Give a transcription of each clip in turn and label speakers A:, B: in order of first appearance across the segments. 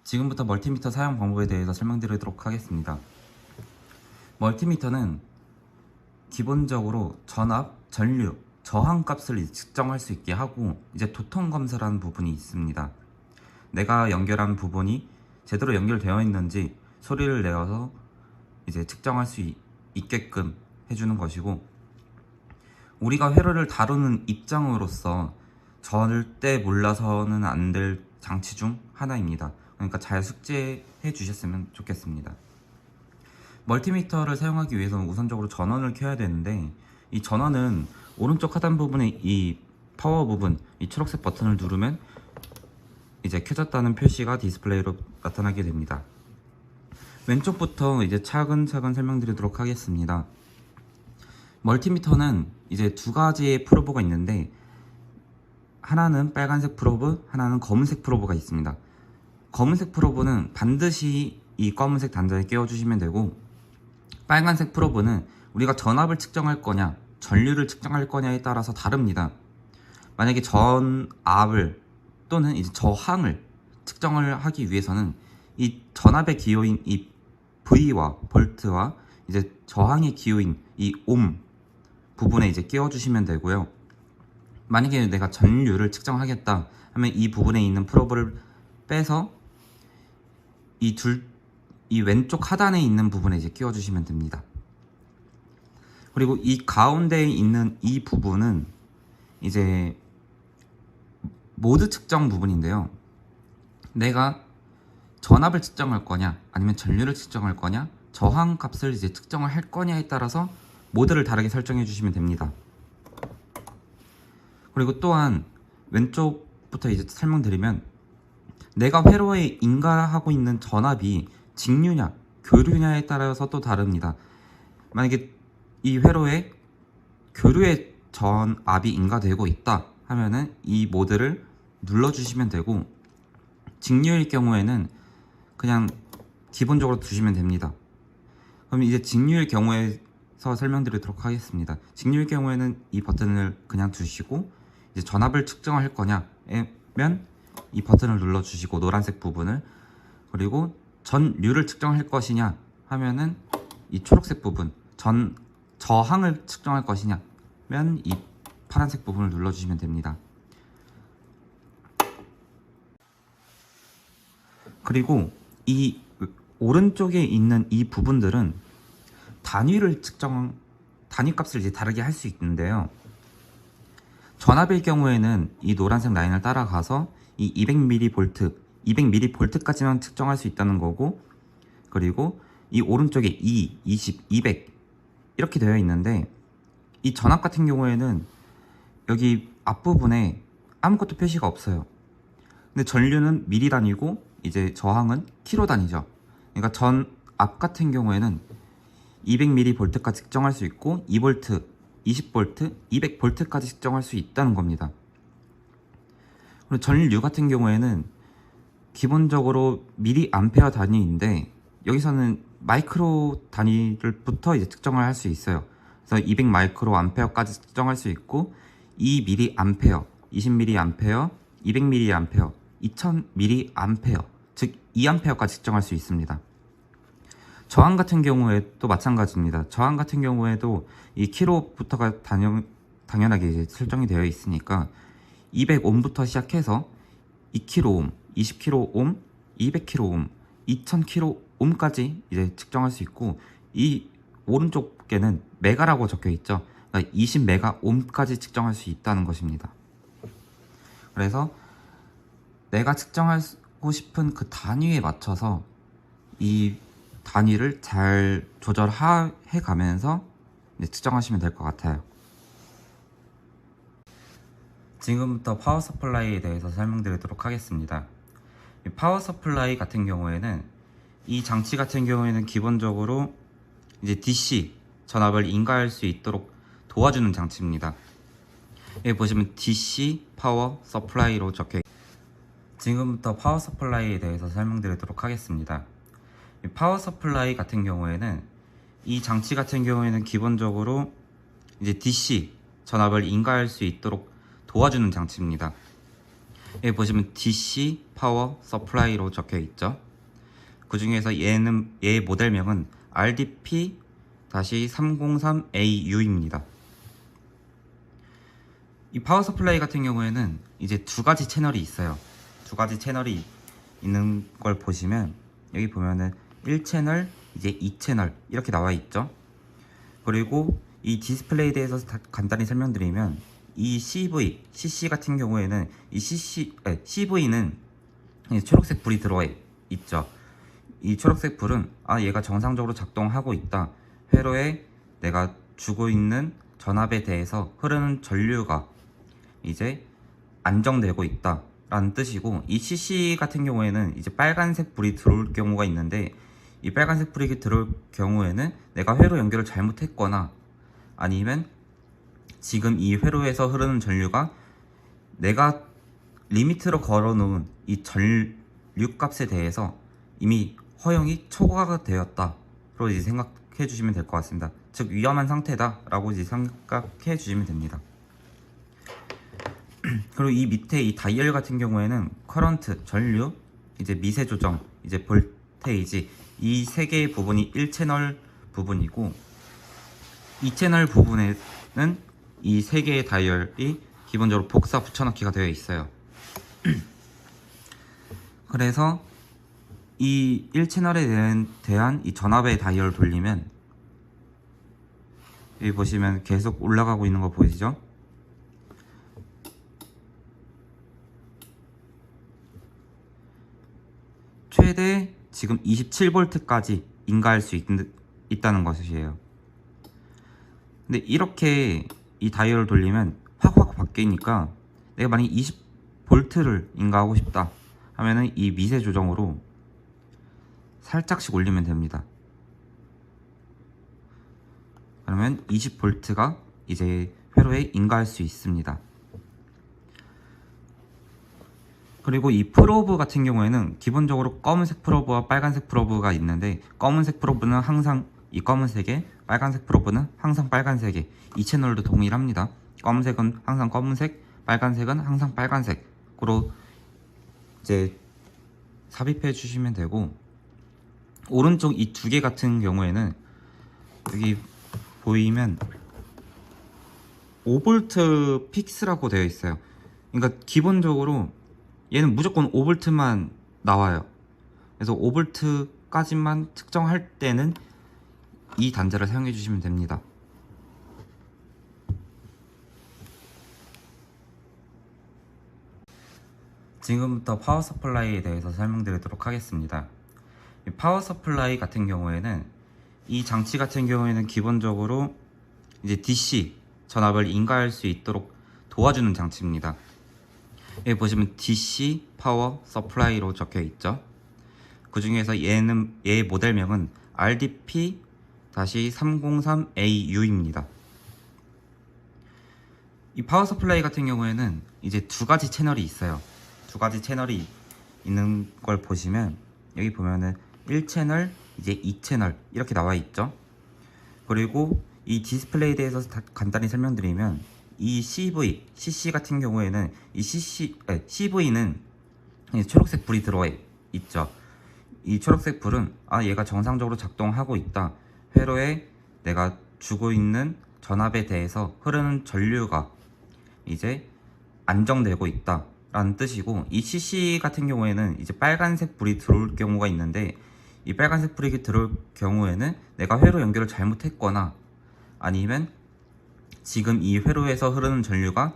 A: 지금부터 멀티미터 사용 방법에 대해서 설명드리도록 하겠습니다. 멀티미터는 기본적으로 전압, 전류, 저항 값을 측정할 수 있게 하고 이제 도통 검사라는 부분이 있습니다. 내가 연결한 부분이 제대로 연결되어 있는지 소리를 내어서 이제 측정할 수 있게끔 해주는 것이고, 우리가 회로를 다루는 입장으로서 절대 몰라서는 안 될 장치 중 하나입니다. 그러니까 잘 숙지해 주셨으면 좋겠습니다. 멀티미터를 사용하기 위해서는 우선적으로 전원을 켜야 되는데, 이 전원은 오른쪽 하단 부분에 이 파워 부분, 이 초록색 버튼을 누르면 이제 켜졌다는 표시가 디스플레이로 나타나게 됩니다. 왼쪽부터 이제 차근차근 설명드리도록 하겠습니다. 멀티미터는 이제 두 가지의 프로브가 있는데, 하나는 빨간색 프로브, 하나는 검은색 프로브가 있습니다. 검은색 프로브는 반드시 이 검은색 단자에 끼워주시면 되고, 빨간색 프로브는 우리가 전압을 측정할 거냐 전류를 측정할 거냐에 따라서 다릅니다. 만약에 전압을 또는 이제 저항을 측정을 하기 위해서는 이 전압의 기호인 이 V와 볼트와 이제 저항의 기호인 이 옴 부분에 이제 끼워주시면 되고요. 만약에 내가 전류를 측정하겠다 하면 이 부분에 있는 프로브를 빼서 이 왼쪽 하단에 있는 부분에 이제 끼워주시면 됩니다. 그리고 이 가운데에 있는 이 부분은 이제 모드 측정 부분인데요. 내가 전압을 측정할 거냐 아니면 전류를 측정할 거냐 저항 값을 이제 측정을 할 거냐에 따라서 모드를 다르게 설정해 주시면 됩니다. 그리고 또한 왼쪽부터 이제 설명드리면, 내가 회로에 인가하고 있는 전압이 직류냐 교류냐에 따라서 또 다릅니다. 만약에 이 회로에 교류의 전압이 인가되고 있다 하면은 이 모드를 눌러주시면 되고, 직류일 경우에는 그냥 기본적으로 두시면 됩니다. 그럼 이제 직류일 경우에서 설명드리도록 하겠습니다. 직류일 경우에는 이 버튼을 그냥 두시고, 이제 전압을 측정할 거냐면 이 버튼을 눌러주시고 노란색 부분을, 그리고 전류를 측정할 것이냐 하면은 이 초록색 부분, 저항을 측정할 것이냐면 이 파란색 부분을 눌러주시면 됩니다. 그리고 이 오른쪽에 있는 이 부분들은 단위값을 이제 다르게 할 수 있는데요. 전압일 경우에는 이 노란색 라인을 따라가서 이 200mV까지만 측정할 수 있다는 거고, 그리고 이 오른쪽에 2, 20, 200 이렇게 되어 있는데, 이 전압 같은 경우에는 여기 앞부분에 아무것도 표시가 없어요. 근데 전류는 미리 단위고 이제 저항은 킬로 단위죠. 그러니까 전압 같은 경우에는 200mV까지 측정할 수 있고 2V, 20V, 200V까지 측정할 수 있다는 겁니다. 그리고 전류 같은 경우에는 기본적으로 미리암페어 단위인데, 여기서는 마이크로 단위를부터 이제 측정을 할 수 있어요. 그래서 200 마이크로 암페어까지 측정할 수 있고, 2mA, 20mA, 200mA, 2000mA, 즉 2A까지 측정할 수 있습니다. 저항 같은 경우에 또 마찬가지입니다. 저항 같은 경우에도 이 킬로부터가 당연하게 이제 설정이 되어 있으니까 200옴부터 시작해서 2kΩ, 20kΩ, 200kΩ, 2000kΩ까지 이제 측정할 수 있고, 이 오른쪽에는 메가라고 적혀 있죠. 그러니까 20메가옴까지 측정할 수 있다는 것입니다. 그래서 내가 측정하고 싶은 그 단위에 맞춰서 이 단위를 잘 조절해 가면서 측정하시면 될 것 같아요. 지금부터 파워 서플라이에 대해서 설명드리도록 하겠습니다. 이 파워 서플라이 같은 경우에는, 이 장치 같은 경우에는 기본적으로 이제 DC 전압을 인가할 수 있도록 도와주는 장치입니다. 여기 보시면 DC 파워 서플라이로 적혀 있습니다. 지금부터 파워 서플라이에 대해서 설명드리도록 하겠습니다. 이 파워 서플라이 같은 경우에는, 이 장치 같은 경우에는 기본적으로 이제 DC 전압을 인가할 수 있도록 도와주는 장치입니다. 여기 보시면 DC 파워 서플라이로 적혀 있죠. 그 중에서 얘 모델명은 RDP-303AU입니다. 이 파워 서플라이 같은 경우에는 이제 두 가지 채널이 있어요. 두 가지 채널이 있는 걸 보시면 여기 보면은 1채널, 이제 2채널 이렇게 나와 있죠. 그리고 이 디스플레이에 대해서 간단히 설명드리면 이 CC 같은 경우에는 이 CV는 초록색 불이 들어와 있죠. 이 초록색 불은 얘가 정상적으로 작동하고 있다. 회로에 내가 주고 있는 전압에 대해서 흐르는 전류가 이제 안정되고 있다 라는 뜻이고, 이 CC 같은 경우에는 이제 빨간색 불이 들어올 경우가 있는데, 이 빨간색 불이 들어올 경우에는 내가 회로 연결을 잘못했거나 아니면 지금 이 회로에서 흐르는 전류가 내가 리미트로 걸어놓은 이 전류값에 대해서 이미 허용이 초과가 되었다로 이제 생각해 주시면 될 것 같습니다. 즉 위험한 상태다 라고 이제 생각해 주시면 됩니다. 그리고 이 밑에 이 다이얼 같은 경우에는 커런트, 전류, 이제 미세 조정, 이제 볼테이지, 이 세 개의 부분이 1채널 부분이고, 2채널 부분에는 이 세 개의 다이얼이 기본적으로 복사 붙여넣기가 되어 있어요. 그래서 이 1채널에 대한 이 전압의 다이얼 돌리면 여기 보시면 계속 올라가고 있는 거 보이시죠? 최대 지금 27V까지 인가할 수 있다는 것이에요. 근데 이렇게 이 다이얼을 돌리면 확 바뀌니까 내가 만약 20V를 인가하고 싶다 하면은 이 미세 조정으로 살짝씩 올리면 됩니다. 그러면 20V가 이제 회로에 인가할 수 있습니다. 그리고 이 프로브 같은 경우에는 기본적으로 검은색 프로브와 빨간색 프로브가 있는데, 검은색 프로브는 항상 이 검은색에, 빨간색 프로브는 항상 빨간색에, 이 채널도 동일합니다. 검은색은 항상 검은색, 빨간색은 항상 빨간색으로 이제 삽입해 주시면 되고, 오른쪽 이 두 개 같은 경우에는 여기 보이면 5V 픽스라고 되어 있어요. 그러니까 기본적으로 얘는 무조건 5V만 나와요. 그래서 5V까지만 측정할 때는 이 단자를 사용해 주시면 됩니다. 지금부터 파워 서플라이에 대해서 설명드리도록 하겠습니다. 파워 서플라이 같은 경우에는 이 장치 같은 경우에는 기본적으로 이제 DC 전압을 인가할 수 있도록 도와주는 장치입니다. 여기 보시면 DC 파워 서플라이로 적혀 있죠. 그 중에서 얘 모델명은 RDP-303AU입니다. 이 파워 서플라이 같은 경우에는 이제 두 가지 채널이 있어요. 두 가지 채널이 있는 걸 보시면 여기 보면은 1채널, 이제 2채널 이렇게 나와 있죠. 그리고 이 디스플레이에 대해서 간단히 설명드리면 이 CC 같은 경우에는 이 CV는 초록색 불이 들어와 있죠. 이 초록색 불은 얘가 정상적으로 작동하고 있다. 회로에 내가 주고 있는 전압에 대해서 흐르는 전류가 이제 안정되고 있다 라는 뜻이고, 이 CC 같은 경우에는 이제 빨간색 불이 들어올 경우가 있는데, 이 빨간색 불이 들어올 경우에는 내가 회로 연결을 잘못했거나 아니면 지금 이 회로에서 흐르는 전류가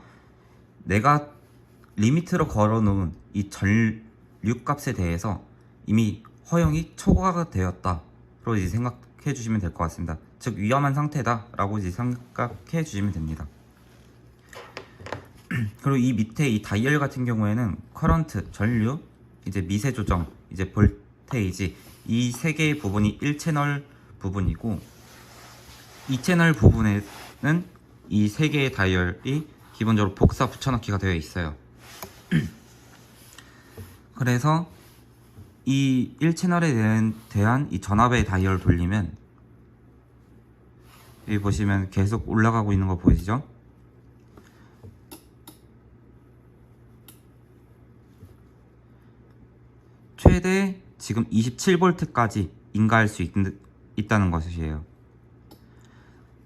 A: 내가 리미트로 걸어놓은 이 전류값에 대해서 이미 허용이 초과가 되었다로 이제 생각해 주시면 될 것 같습니다. 즉 위험한 상태다 라고 이제 생각해 주시면 됩니다. 그리고 이 밑에 이 다이얼 같은 경우에는 커런트, 전류, 이제 미세 조정, 이제 볼테이지, 이 세 개의 부분이 1채널 부분이고, 2채널 부분에는 이 세 개의 다이얼이 기본적으로 복사 붙여넣기가 되어 있어요. 그래서 이 1채널에 대한 이 전압의 다이얼 돌리면 여기 보시면 계속 올라가고 있는 거 보이시죠? 최대 지금 27V까지 인가할 수 있다는 것이에요.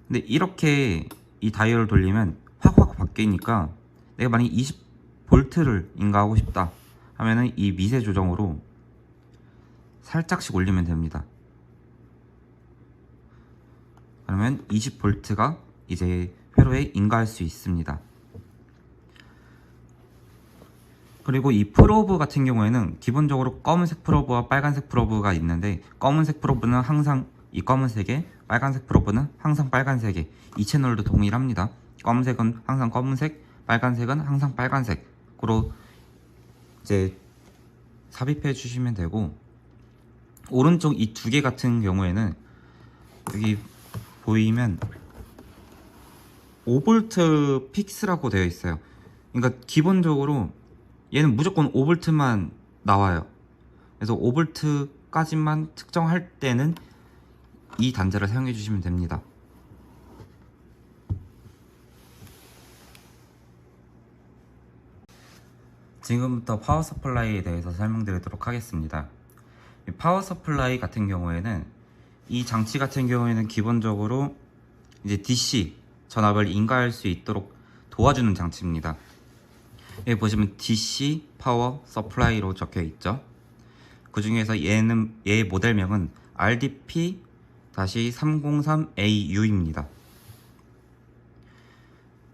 A: 근데 이렇게 이 다이얼을 돌리면 확확 바뀌니까 내가 만약에 20V를 인가하고 싶다 하면은 이 미세 조정으로 살짝씩 올리면 됩니다. 그러면 20V가 이제 회로에 인가할 수 있습니다. 그리고 이 프로브 같은 경우에는 기본적으로 검은색 프로브와 빨간색 프로브가 있는데, 검은색 프로브는 항상 이 검은색에, 빨간색 프로브는 항상 빨간색에, 이 채널도 동일합니다. 검은색은 항상 검은색, 빨간색은 항상 빨간색으로 이제 삽입해 주시면 되고, 오른쪽 이 두 개 같은 경우에는 여기 보이면 5V 픽스라고 되어 있어요. 그러니까 기본적으로 얘는 무조건 5V만 나와요. 그래서 5V까지만 측정할 때는 이 단자를 사용해 주시면 됩니다. 지금부터 파워 서플라이에 대해서 설명드리도록 하겠습니다. 이 파워 서플라이 같은 경우에는, 이 장치 같은 경우에는 기본적으로 이제 DC 전압을 인가할 수 있도록 도와주는 장치입니다. 여기 보시면 DC 파워 서플라이로 적혀 있죠. 그 중에서 얘의 모델명은 RDP-303AU입니다.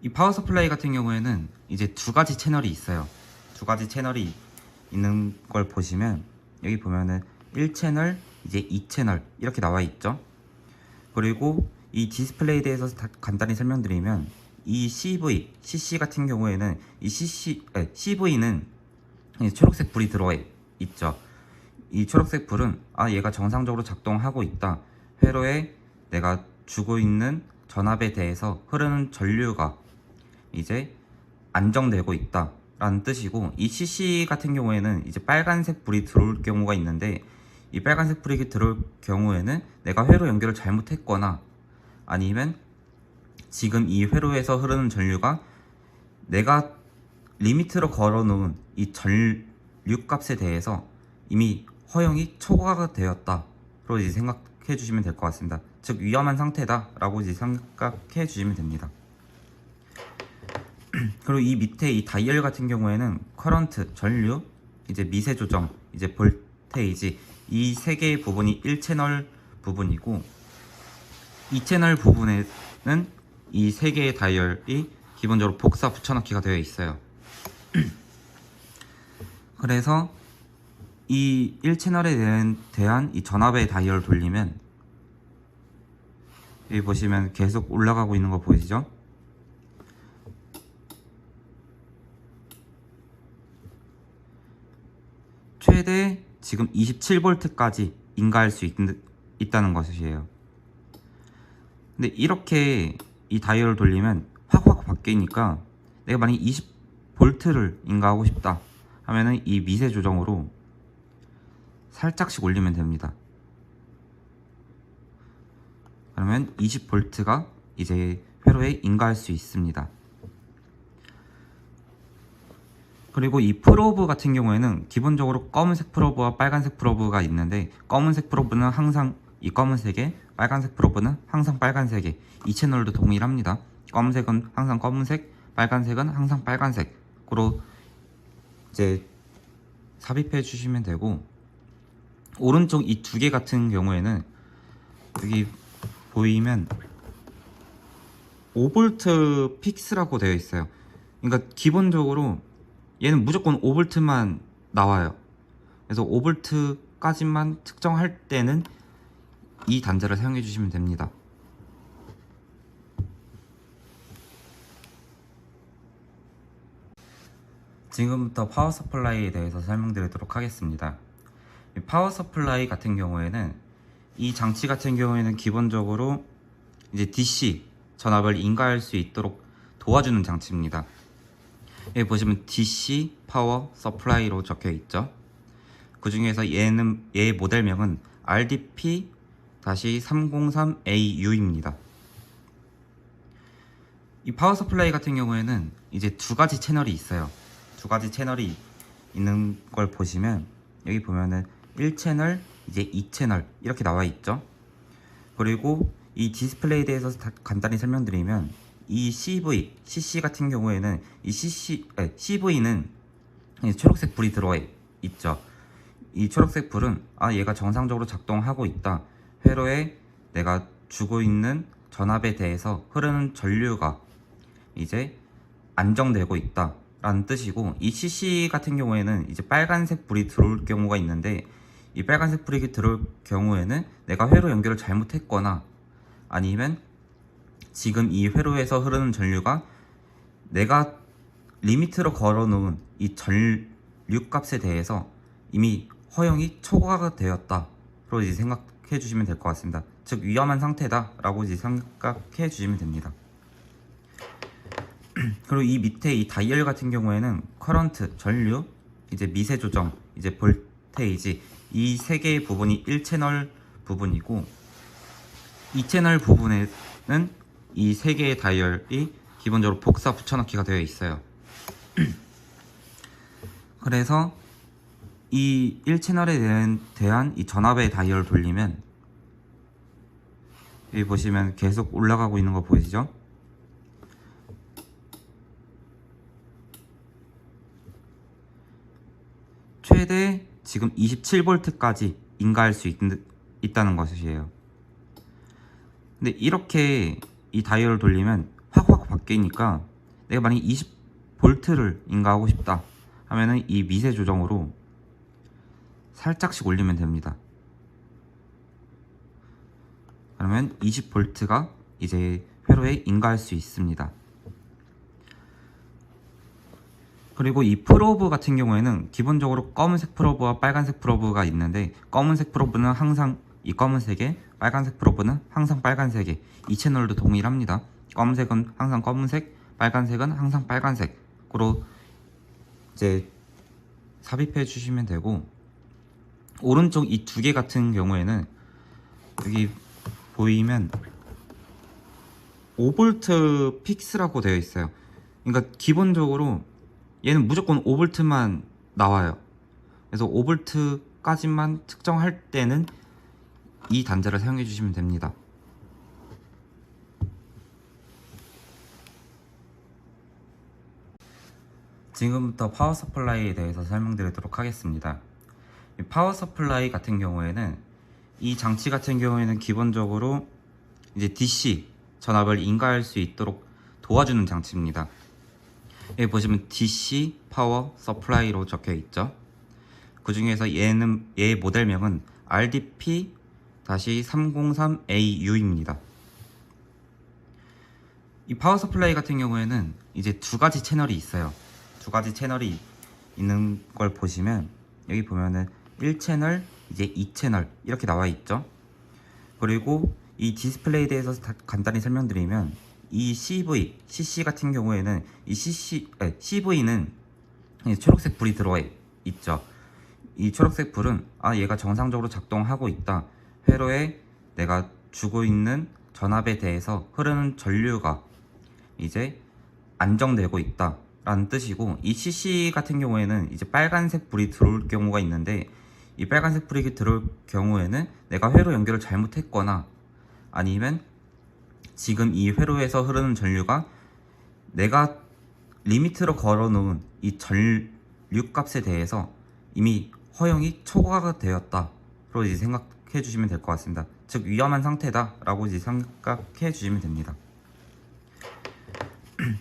A: 이 파워 서플라이 같은 경우에는 이제 두 가지 채널이 있어요. 두 가지 채널이 있는 걸 보시면, 여기 보면은 1채널, 이제 2채널 이렇게 나와 있죠. 그리고 이 디스플레이에 대해서 간단히 설명드리면, 이 CC 같은 경우에는 이 CV는 초록색 불이 들어와 있죠. 이 초록색 불은 얘가 정상적으로 작동하고 있다, 회로에 내가 주고 있는 전압에 대해서 흐르는 전류가 이제 안정되고 있다 라는 뜻이고, 이 CC 같은 경우에는 이제 빨간색 불이 들어올 경우가 있는데, 이 빨간색 불이 들어올 경우에는 내가 회로 연결을 잘못했거나, 아니면 지금 이 회로에서 흐르는 전류가 내가 리미트로 걸어놓은 이 전류값에 대해서 이미 허용이 초과가 되었다로 이제 생각해 주시면 될 것 같습니다. 즉 위험한 상태다 라고 이제 생각해 주시면 됩니다. 그리고 이 밑에 이 다이얼 같은 경우에는 커런트, 전류, 이제 미세 조정, 이제 볼테이지, 이 세 개의 부분이 1채널 부분이고, 2채널 부분에는 이 세 개의 다이얼이 기본적으로 복사 붙여넣기가 되어 있어요. 그래서 이 1채널에 대한 이 전압의 다이얼을 돌리면, 여기 보시면 계속 올라가고 있는 거 보이시죠? 최대 지금 27V까지 인가할 수 있다는 것이에요. 근데 이렇게 이 다이얼을 돌리면 확확 바뀌니까 내가 만약에 20V를 인가하고 싶다 하면은 이 미세 조정으로 살짝씩 올리면 됩니다. 그러면 20V가 이제 회로에 인가할 수 있습니다. 그리고 이 프로브 같은 경우에는 기본적으로 검은색 프로브와 빨간색 프로브가 있는데, 검은색 프로브는 항상 이 검은색에, 빨간색 프로브는 항상 빨간색에, 이 채널도 동일합니다. 검은색은 항상 검은색, 빨간색은 항상 빨간색으로 이제 삽입해 주시면 되고, 오른쪽 이 두 개 같은 경우에는 여기 보이면 5V 픽스라고 되어 있어요. 그러니까 기본적으로 얘는 무조건 5V만 나와요. 그래서 5V까지만 측정할 때는 이 단자를 사용해 주시면 됩니다. 지금부터 파워 서플라이에 대해서 설명드리도록 하겠습니다. 이 파워 서플라이 같은 경우에는, 이 장치 같은 경우에는 기본적으로 이제 DC 전압을 인가할 수 있도록 도와주는 장치입니다. 여기 보시면 DC 파워 서플라이로 적혀 있죠. 그 중에서 얘의 모델명은 RDP-303AU입니다. 이 파워 서플라이 같은 경우에는 이제 두 가지 채널이 있어요. 두 가지 채널이 있는 걸 보시면, 여기 보면은 1채널, 이제 2채널 이렇게 나와 있죠. 그리고 이 디스플레이에 대해서 간단히 설명드리면 이 CV, CC 같은 경우에는 이 CV는 초록색 불이 들어와 있죠. 이 초록색 불은 얘가 정상적으로 작동하고 있다. 회로에 내가 주고 있는 전압에 대해서 흐르는 전류가 이제 안정되고 있다 라는 뜻이고, 이 CC 같은 경우에는 이제 빨간색 불이 들어올 경우가 있는데, 이 빨간색 불이 들어올 경우에는 내가 회로 연결을 잘못했거나 아니면 지금 이 회로에서 흐르는 전류가 내가 리미트로 걸어놓은 이 전류값에 대해서 이미 허용이 초과가 되었다로 이제 생각해 주시면 될 것 같습니다. 즉 위험한 상태다 라고 이제 생각해 주시면 됩니다. 그리고 이 밑에 이 다이얼 같은 경우에는 커런트, 전류, 이제 미세 조정, 이제 볼테이지, 이 세 개의 부분이 1채널 부분이고, 2채널 부분에는 이 세 개의 다이얼이 기본적으로 복사 붙여넣기가 되어 있어요. 그래서 이 1채널에 대한 이 전압의 다이얼을 돌리면 여기 보시면 계속 올라가고 있는 거 보이시죠? 최대 지금 27V까지 인가할 수 있다는 것이에요. 근데 이렇게 이 다이얼을 돌리면 확 바뀌니까 내가 만약 20V를 인가하고 싶다 하면은 이 미세 조정으로 살짝씩 올리면 됩니다. 그러면 20V가 이제 회로에 인가할 수 있습니다. 그리고 이 프로브 같은 경우에는 기본적으로 검은색 프로브와 빨간색 프로브가 있는데, 검은색 프로브는 항상 이 검은색에, 빨간색 프로브는 항상 빨간색에, 이 채널도 동일합니다. 검은색은 항상 검은색, 빨간색은 항상 빨간색으로 이제 삽입해 주시면 되고, 오른쪽 이 두 개 같은 경우에는 여기 보이면 5V 픽스라고 되어 있어요. 그러니까 기본적으로 얘는 무조건 5V만 나와요. 그래서 5V까지만 특정할 때는 이 단자를 사용해 주시면 됩니다. 지금부터 파워 서플라이에 대해서 설명드리도록 하겠습니다. 이 파워 서플라이 같은 경우에는 이 장치 같은 경우에는 기본적으로 이제 DC 전압을 인가할 수 있도록 도와주는 장치입니다. 여기 보시면 DC 파워 서플라이로 적혀 있죠. 그 중에서 얘의 모델명은 RDP-303AU입니다. 이 파워 서플라이 같은 경우에는 이제 두 가지 채널이 있어요. 두 가지 채널이 있는 걸 보시면 여기 보면은 1채널, 이제 2채널 이렇게 나와 있죠. 그리고 이 디스플레이에 대해서 간단히 설명드리면 이 CV, CC 같은 경우에는 이 CV는 초록색 불이 들어와 있죠. 이 초록색 불은 얘가 정상적으로 작동하고 있다. 회로에 내가 주고 있는 전압에 대해서 흐르는 전류가 이제 안정되고 있다 라는 뜻이고, 이 CC 같은 경우에는 이제 빨간색 불이 들어올 경우가 있는데, 이 빨간색 불이 들어올 경우에는 내가 회로 연결을 잘못했거나 아니면 지금 이 회로에서 흐르는 전류가 내가 리미트로 걸어놓은 이 전류값에 대해서 이미 허용이 초과가 되었다로 이제 생각해 주시면 될 것 같습니다. 즉 위험한 상태다 라고 이제 생각해 주시면 됩니다.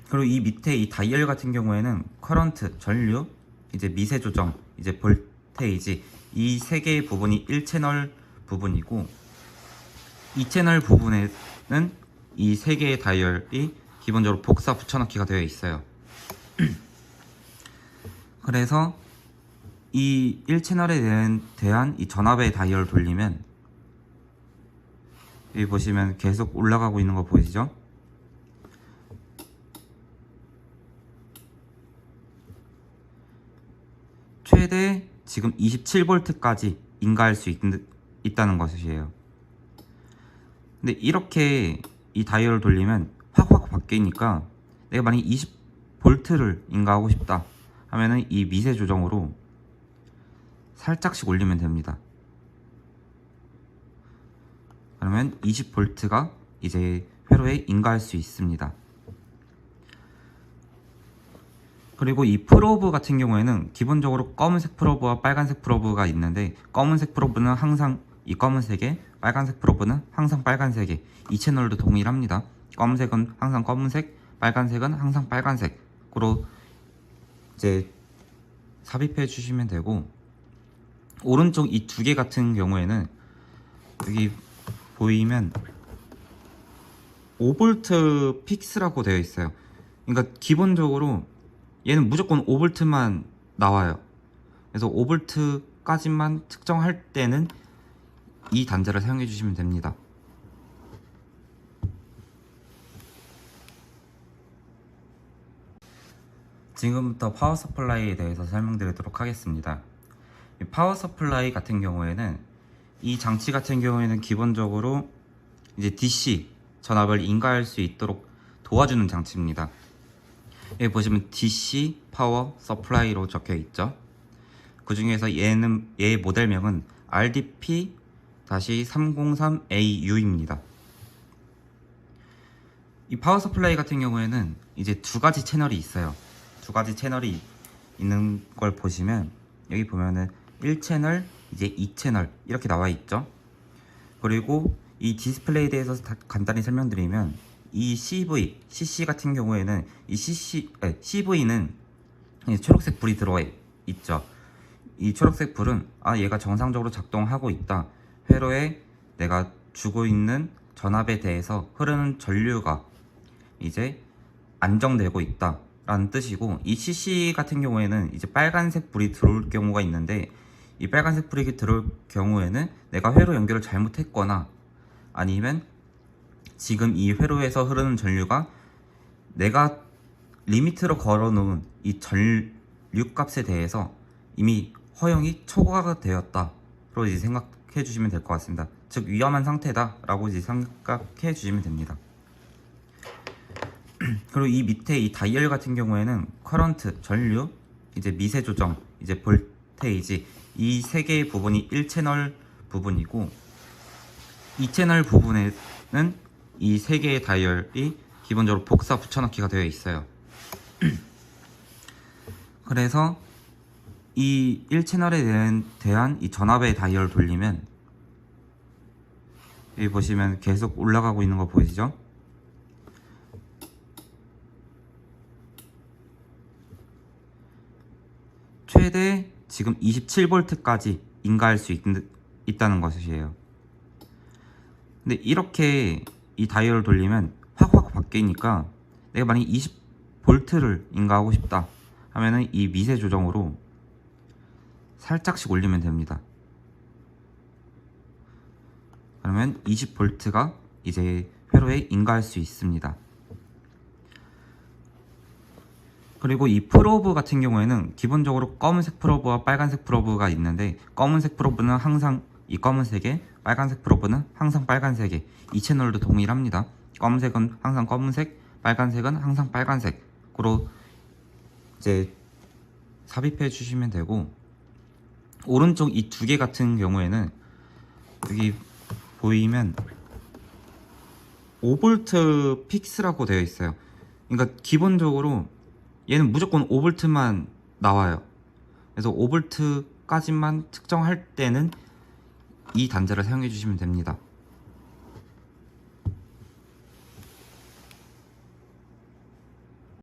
A: 그리고 이 밑에 이 다이얼 같은 경우에는 커런트, 전류, 이제 미세 조정, 이제 볼테이지, 이 세 개의 부분이 1채널 부분이고, 2채널 부분에는 이 세 개의 다이얼이 기본적으로 복사 붙여넣기가 되어 있어요. 그래서 이 1채널에 대한 이 전압의 다이얼을 돌리면 여기 보시면 계속 올라가고 있는 거 보이시죠? 최대 지금 27V까지 인가할 수 있다는 것이에요. 근데 이렇게 이 다이얼을 돌리면 확 바뀌니까 내가 만약 20V를 인가하고 싶다 하면은 이 미세 조정으로 살짝씩 올리면 됩니다. 그러면 20V가 이제 회로에 인가할 수 있습니다. 그리고 이 프로브 같은 경우에는 기본적으로 검은색 프로브와 빨간색 프로브가 있는데, 검은색 프로브는 항상 이 검은색에, 빨간색 프로브는 항상 빨간색에, 이 채널도 동일합니다. 검은색은 항상 검은색, 빨간색은 항상 빨간색으로 이제 삽입해 주시면 되고, 오른쪽 이 두 개 같은 경우에는 여기 보이면 5V 픽스라고 되어 있어요. 그러니까 기본적으로 얘는 무조건 5V만 나와요. 그래서 5V까지만 측정할 때는 이 단자를 사용해 주시면 됩니다. 지금부터 파워 서플라이에 대해서 설명드리도록 하겠습니다. 이 파워 서플라이 같은 경우에는, 이 장치 같은 경우에는 기본적으로 이제 DC 전압을 인가할 수 있도록 도와주는 장치입니다. 여기 보시면 DC 파워 서플라이로 적혀 있죠. 그 중에서 얘의 모델명은 RDP-303AU입니다. 이 파워 서플라이 같은 경우에는 이제 두 가지 채널이 있어요. 두 가지 채널이 있는 걸 보시면, 여기 보면은 1채널, 이제 2채널 이렇게 나와 있죠. 그리고 이 디스플레이에 대해서 간단히 설명드리면, 이 CC 같은 경우에는 이 CV는 초록색 불이 들어와 있죠. 이 초록색 불은 얘가 정상적으로 작동하고 있다, 회로에 내가 주고 있는 전압에 대해서 흐르는 전류가 이제 안정되고 있다 라는 뜻이고, 이 CC 같은 경우에는 이제 빨간색 불이 들어올 경우가 있는데, 이 빨간색 불이 들어올 경우에는 내가 회로 연결을 잘못했거나, 아니면 지금 이 회로에서 흐르는 전류가 내가 리미트로 걸어놓은 이 전류값에 대해서 이미 허용이 초과가 되었다로 이제 생각해 주시면 될 것 같습니다. 즉 위험한 상태다 라고 이제 생각해 주시면 됩니다. 그리고 이 밑에 이 다이얼 같은 경우에는 커런트, 전류, 이제 미세 조정, 이제 볼테이지, 이 세 개의 부분이 1채널 부분이고, 2채널 부분에는 이 세 개의 다이얼이 기본적으로 복사 붙여넣기가 되어 있어요. 그래서 이 1채널에 대한 이 전압의 다이얼 돌리면, 여기 보시면 계속 올라가고 있는 거 보이시죠? 최대 지금 27V까지 인가할 수 있다는 것이에요. 근데 이렇게 이 다이얼을 돌리면 확 바뀌니까, 내가 만약에 20V를 인가하고 싶다 하면은 이 미세 조정으로 살짝씩 올리면 됩니다. 그러면 20V가 이제 회로에 인가할 수 있습니다. 그리고 이 프로브 같은 경우에는 기본적으로 검은색 프로브와 빨간색 프로브가 있는데, 검은색 프로브는 항상 이 검은색에, 빨간색 프로브는 항상 빨간색에, 이 채널도 동일합니다. 검은색은 항상 검은색, 빨간색은 항상 빨간색으로 이제 삽입해 주시면 되고, 오른쪽 이 두 개 같은 경우에는 여기 보이면 5V 픽스라고 되어 있어요. 그러니까 기본적으로 얘는 무조건 5V만 나와요. 그래서 5V까지만 측정할 때는 이 단자를 사용해 주시면 됩니다.